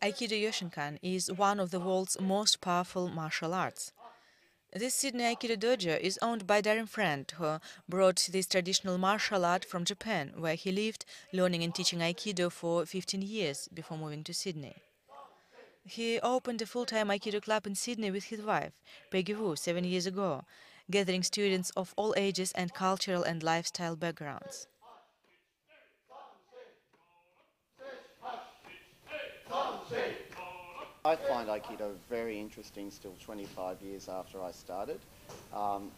Aikido Yoshinkan is one of the world's most powerful martial arts. This Sydney Aikido dojo is owned by Darren Friend, who brought this traditional martial art from Japan, where he lived, learning and teaching Aikido for 15 years before moving to Sydney. He opened a full-time Aikido club in Sydney with his wife, Peggy Wu, 7 years ago, gathering students of all ages and cultural and lifestyle backgrounds. I find Aikido very interesting still 25 years after I started.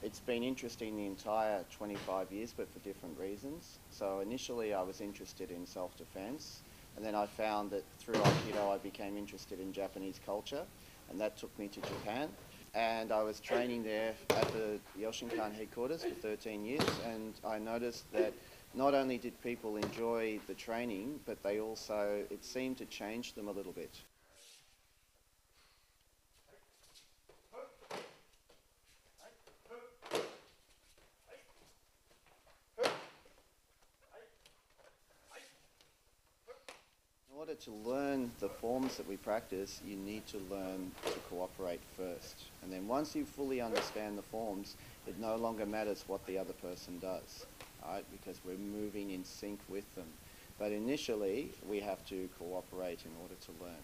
It's been interesting the entire 25 years, but for different reasons. So initially I was interested in self-defense, and then I found that through Aikido I became interested in Japanese culture, and that took me to Japan. And I was training there at the Yoshinkan headquarters for 13 years, and I noticed that not only did people enjoy the training, but they also, it seemed to change them a little bit. In order to learn the forms that we practice, you need to learn to cooperate first. And then once you fully understand the forms, it no longer matters what the other person does, right? Because we're moving in sync with them. But initially, we have to cooperate in order to learn.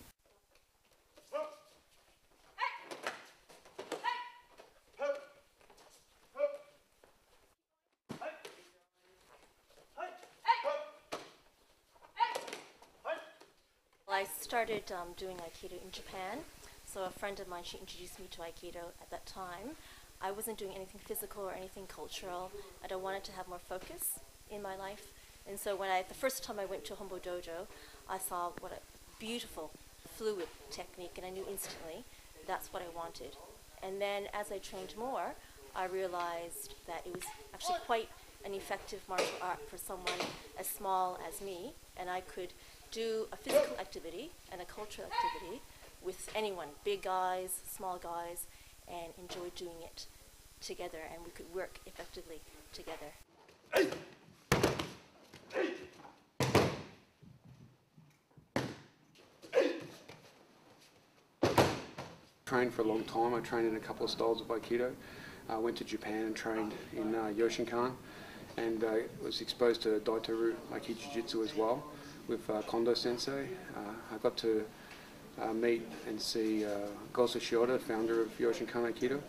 I started doing Aikido in Japan, so a friend of mine, she introduced me to Aikido at that time. I wasn't doing anything physical or anything cultural, and I wanted to have more focus in my life. And so the first time I went to Hombo Dojo, I saw what a beautiful, fluid technique, and I knew instantly that's what I wanted. And then as I trained more, I realized that it was actually quite an effective martial art for someone as small as me, and I could do a physical activity and a cultural activity with anyone, big guys, small guys, and enjoy doing it together, and we could work effectively together. Trained for a long time. I trained in a couple of styles of Aikido. I went to Japan and trained in Yoshinkan, and was exposed to Daitoru Aikido Jiu-Jitsu as well with Kondo Sensei. I got to meet and see Gosu Shioda, founder of Yoshinkan Aikido.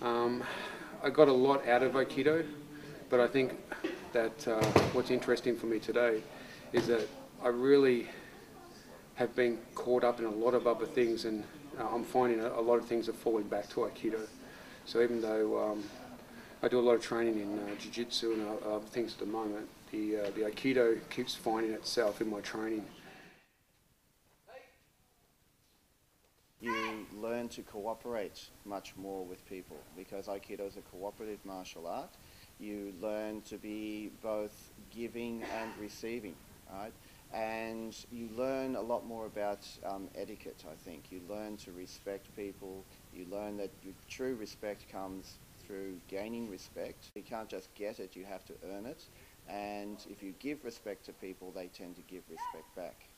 I got a lot out of Aikido, but I think that what's interesting for me today is that I really have been caught up in a lot of other things, and I'm finding a lot of things are falling back to Aikido. So even though I do a lot of training in Jiu-Jitsu and other things at the moment, the Aikido keeps finding itself in my training. You learn to cooperate much more with people because Aikido is a cooperative martial art. You learn to be both giving and receiving, right? And you learn a lot more about etiquette, I think. You learn to respect people. You learn that your true respect comes through gaining respect. You can't just get it, you have to earn it. And if you give respect to people, they tend to give respect back.